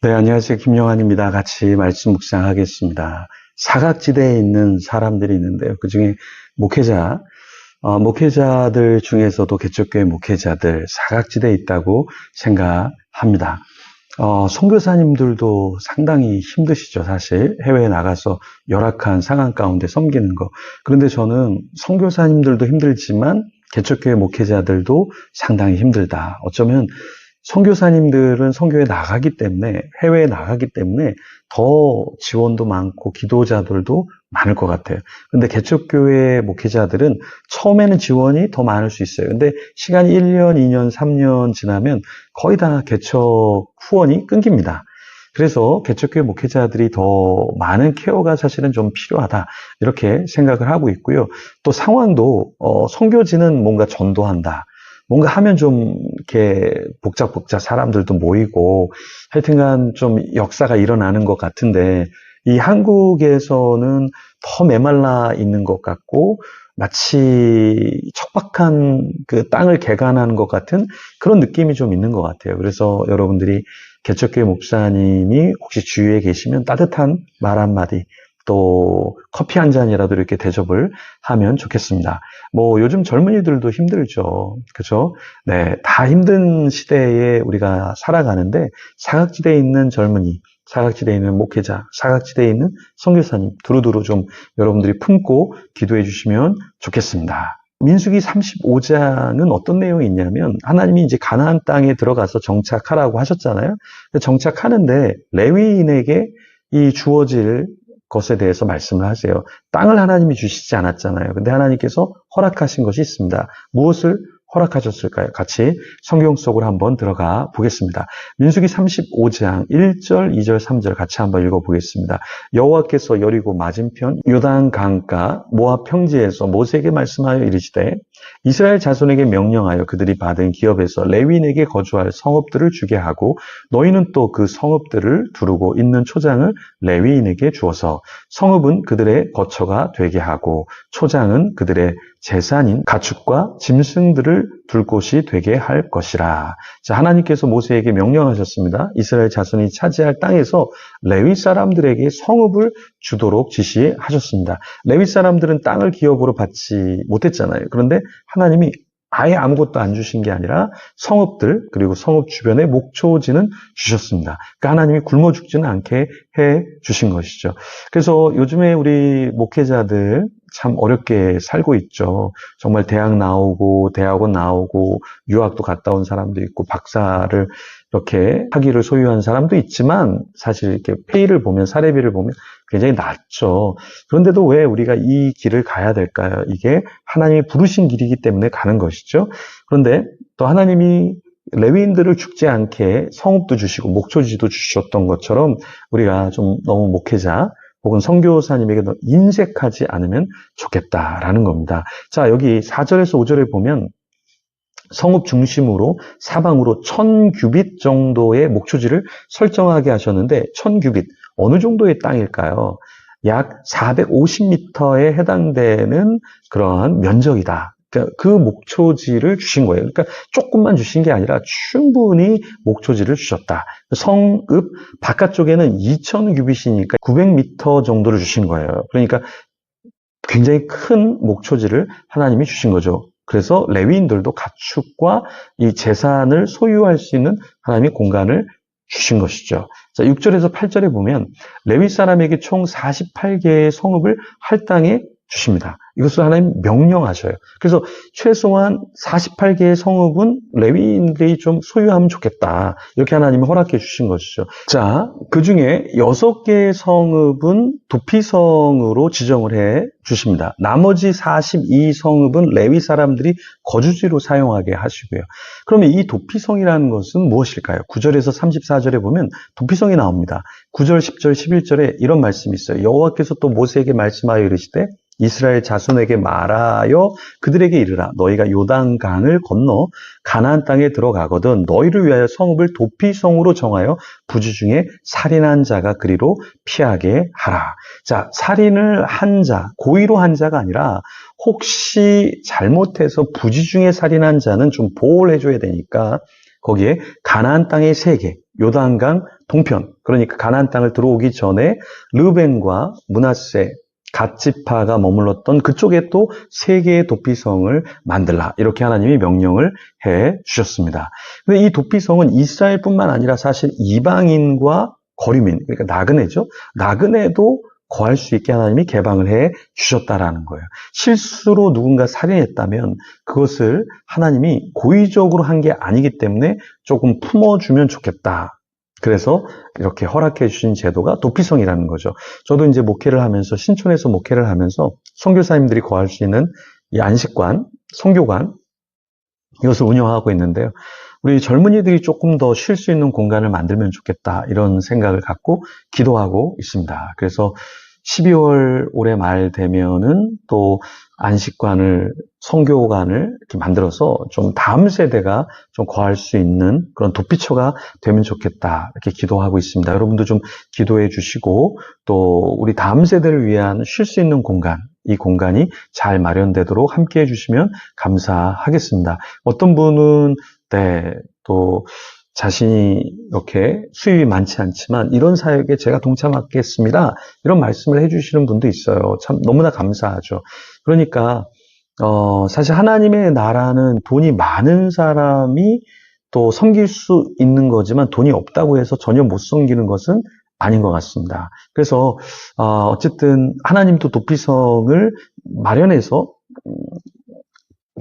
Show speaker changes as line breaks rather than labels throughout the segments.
네, 안녕하세요. 김영환입니다. 같이 말씀 묵상하겠습니다. 사각지대에 있는 사람들이 있는데요. 그 중에 목회자들 중에서도 개척교회 목회자들 사각지대에 있다고 생각합니다. 선교사님들도 상당히 힘드시죠, 사실. 해외에 나가서 열악한 상황 가운데 섬기는 거. 그런데 저는 선교사님들도 힘들지만 개척교회 목회자들도 상당히 힘들다. 어쩌면 선교사님들은 선교에 나가기 때문에, 해외에 나가기 때문에 더 지원도 많고 기도자들도 많을 것 같아요. 근데 개척교회 목회자들은 처음에는 지원이 더 많을 수 있어요. 근데 시간이 1년, 2년, 3년 지나면 거의 다 개척 후원이 끊깁니다. 그래서 개척교회 목회자들이 더 많은 케어가 사실은 좀 필요하다. 이렇게 생각을 하고 있고요. 또 상황도, 선교지는 뭔가 전도한다. 뭔가 하면 좀 이렇게 복잡복잡 사람들도 모이고 하여튼간 좀 역사가 일어나는 것 같은데 이 한국에서는 더 메말라 있는 것 같고 마치 척박한 그 땅을 개간하는 것 같은 그런 느낌이 좀 있는 것 같아요. 그래서 여러분들이 개척교회 목사님이 혹시 주위에 계시면 따뜻한 말 한마디 또 커피 한 잔이라도 이렇게 대접을 하면 좋겠습니다. 뭐 요즘 젊은이들도 힘들죠. 그죠? 네, 다 힘든 시대에 우리가 살아가는데 사각지대에 있는 젊은이, 사각지대에 있는 목회자, 사각지대에 있는 선교사님 두루두루 좀 여러분들이 품고 기도해 주시면 좋겠습니다. 민수기 35장은 어떤 내용이 있냐면 하나님이 이제 가나안 땅에 들어가서 정착하라고 하셨잖아요. 정착하는데 레위인에게 이 주어질 것에 대해서 말씀을 하세요. 땅을 하나님이 주시지 않았잖아요. 근데 하나님께서 허락하신 것이 있습니다. 무엇을 허락하셨을까요? 같이 성경 속으로 한번 들어가 보겠습니다. 민수기 35장 1절, 2절, 3절 같이 한번 읽어보겠습니다. 여호와께서 여리고 맞은편 요단 강가 모압 평지에서 모세에게 말씀하여 이르시되 이스라엘 자손에게 명령하여 그들이 받은 기업에서 레위인에게 거주할 성읍들을 주게 하고 너희는 또 그 성읍들을 두르고 있는 초장을 레위인에게 주어서 성읍은 그들의 거처가 되게 하고 초장은 그들의 재산인 가축과 짐승들을 둘 곳이 되게 할 것이라. 자, 하나님께서 모세에게 명령하셨습니다. 이스라엘 자손이 차지할 땅에서 레위 사람들에게 성읍을 주도록 지시하셨습니다. 레위 사람들은 땅을 기업으로 받지 못했잖아요. 그런데 하나님이 아예 아무것도 안 주신 게 아니라 성읍들 그리고 성읍 주변에 목초지는 주셨습니다. 그러니까 하나님이 굶어 죽지는 않게 해 주신 것이죠. 그래서 요즘에 우리 목회자들 참 어렵게 살고 있죠. 정말 대학 나오고 대학원 나오고 유학도 갔다 온 사람도 있고 박사를 이렇게 학위를 소유한 사람도 있지만 사실 이렇게 페이를 보면 사례비를 보면 굉장히 낮죠. 그런데도 왜 우리가 이 길을 가야 될까요? 이게 하나님이 부르신 길이기 때문에 가는 것이죠. 그런데 또 하나님이 레위인들을 죽지 않게 성읍도 주시고 목초지도 주셨던 것처럼 우리가 좀 너무 목회자 혹은 선교사님에게 인색하지 않으면 좋겠다라는 겁니다. 자, 여기 4절에서 5절에 보면 성읍 중심으로 사방으로 1000규빗 정도의 목초지를 설정하게 하셨는데 1000규빗 어느 정도의 땅일까요? 약 450m에 해당되는 그러한 면적이다. 그러니까 그 목초지를 주신 거예요. 그러니까 조금만 주신 게 아니라 충분히 목초지를 주셨다. 성읍 바깥쪽에는 2000규빗이니까 900m 정도를 주신 거예요. 그러니까 굉장히 큰 목초지를 하나님이 주신 거죠. 그래서 레위인들도 가축과 이 재산을 소유할 수 있는 하나님의 공간을 주신 것이죠. 자, 6절에서 8절에 보면 레위 사람에게 총 48개의 성읍을 할당해 주십니다. 이것을 하나님 명령하셔요. 그래서 최소한 48개의 성읍은 레위인들이 좀 소유하면 좋겠다. 이렇게 하나님이 허락해 주신 것이죠. 자, 그 중에 6개의 성읍은 도피성으로 지정을 해 주십니다. 나머지 42성읍은 레위 사람들이 거주지로 사용하게 하시고요. 그러면 이 도피성이라는 것은 무엇일까요? 9절에서 34절에 보면 도피성이 나옵니다. 9절, 10절, 11절에 이런 말씀이 있어요. 여호와께서 또 모세에게 말씀하여 이르시되 이스라엘 자손에게 말하여 그들에게 이르라. 너희가 요단강을 건너 가나안 땅에 들어가거든 너희를 위하여 성읍을 도피성으로 정하여 부지 중에 살인한 자가 그리로 피하게 하라. 자, 살인을 한 자, 고의로 한 자가 아니라 혹시 잘못해서 부지 중에 살인한 자는 좀 보호를 해줘야 되니까 거기에 가나안 땅의 세계, 요단강 동편, 그러니까 가나안 땅을 들어오기 전에 르우벤과 므낫세, 갓지파가 머물렀던 그쪽에 또 세 개의 도피성을 만들라, 이렇게 하나님이 명령을 해 주셨습니다. 근데 이 도피성은 이스라엘뿐만 아니라 사실 이방인과 거류민, 그러니까 나그네죠. 나그네도 거할 수 있게 하나님이 개방을 해 주셨다라는 거예요. 실수로 누군가 살인했다면 그것을 하나님이 고의적으로 한 게 아니기 때문에 조금 품어주면 좋겠다. 그래서 이렇게 허락해 주신 제도가 도피성이라는 거죠. 저도 이제 목회를 하면서, 신촌에서 목회를 하면서 선교사님들이 거할 수 있는 이 안식관, 선교관, 이것을 운영하고 있는데요. 우리 젊은이들이 조금 더 쉴 수 있는 공간을 만들면 좋겠다, 이런 생각을 갖고 기도하고 있습니다. 그래서 12월 올해 말 되면은 또 안식관을, 선교관을 이렇게 만들어서 좀 다음 세대가 좀 거할 수 있는 그런 도피처가 되면 좋겠다, 이렇게 기도하고 있습니다. 여러분도 좀 기도해 주시고, 또 우리 다음 세대를 위한 쉴 수 있는 공간, 이 공간이 잘 마련되도록 함께 해주시면 감사하겠습니다. 어떤 분은 또 자신이 이렇게 수입이 많지 않지만 이런 사역에 제가 동참하겠습니다, 이런 말씀을 해주시는 분도 있어요. 참 너무나 감사하죠. 그러니까 사실 하나님의 나라는 돈이 많은 사람이 또 섬길 수 있는 거지만 돈이 없다고 해서 전혀 못 섬기는 것은 아닌 것 같습니다. 그래서 어쨌든 하나님도 도피성을 마련해서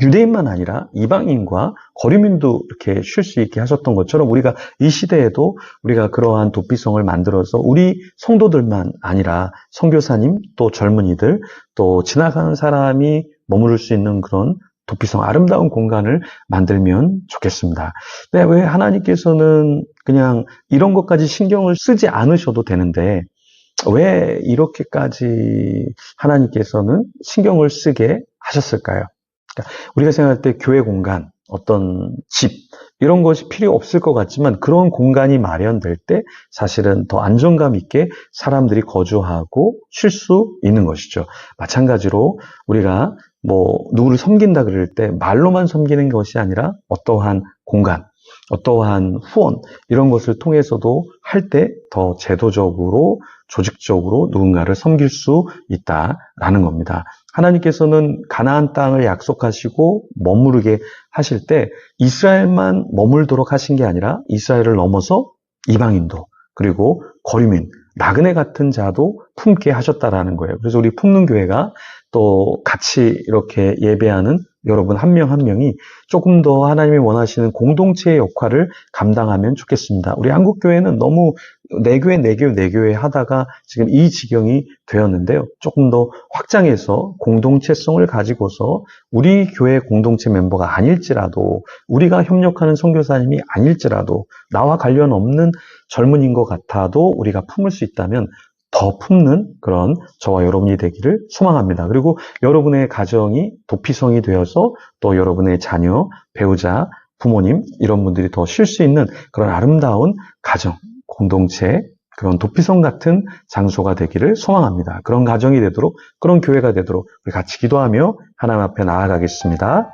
유대인만 아니라 이방인과 거류민도 이렇게 쉴 수 있게 하셨던 것처럼, 우리가 이 시대에도 우리가 그러한 도피성을 만들어서 우리 성도들만 아니라 선교사님, 또 젊은이들, 또 지나가는 사람이 머무를 수 있는 그런 도피성, 아름다운 공간을 만들면 좋겠습니다. 근데 왜 하나님께서는 그냥 이런 것까지 신경을 쓰지 않으셔도 되는데 왜 이렇게까지 하나님께서는 신경을 쓰게 하셨을까요? 그러니까 우리가 생각할 때 교회 공간, 어떤 집, 이런 것이 필요 없을 것 같지만 그런 공간이 마련될 때 사실은 더 안정감 있게 사람들이 거주하고 쉴 수 있는 것이죠. 마찬가지로 우리가 누구를 섬긴다 그럴 때 말로만 섬기는 것이 아니라 어떠한 공간, 어떠한 후원, 이런 것을 통해서도 할 때 더 제도적으로, 조직적으로 누군가를 섬길 수 있다라는 겁니다. 하나님께서는 가나안 땅을 약속하시고 머무르게 하실 때 이스라엘만 머물도록 하신 게 아니라 이스라엘을 넘어서 이방인도, 그리고 거류민, 나그네 같은 자도 품게 하셨다라는 거예요. 그래서 우리 품는 교회가 또 같이 이렇게 예배하는 여러분 한 명 한 명이 조금 더 하나님이 원하시는 공동체의 역할을 감당하면 좋겠습니다. 우리 한국교회는 너무 내 교회 하다가 지금 이 지경이 되었는데요. 조금 더 확장해서 공동체성을 가지고서 우리 교회 공동체 멤버가 아닐지라도, 우리가 협력하는 선교사님이 아닐지라도, 나와 관련 없는 젊은인 것 같아도 우리가 품을 수 있다면 더 품는 그런 저와 여러분이 되기를 소망합니다. 그리고 여러분의 가정이 도피성이 되어서 또 여러분의 자녀, 배우자, 부모님, 이런 분들이 더 쉴 수 있는 그런 아름다운 가정, 공동체, 그런 도피성 같은 장소가 되기를 소망합니다. 그런 가정이 되도록, 그런 교회가 되도록 우리 같이 기도하며 하나님 앞에 나아가겠습니다.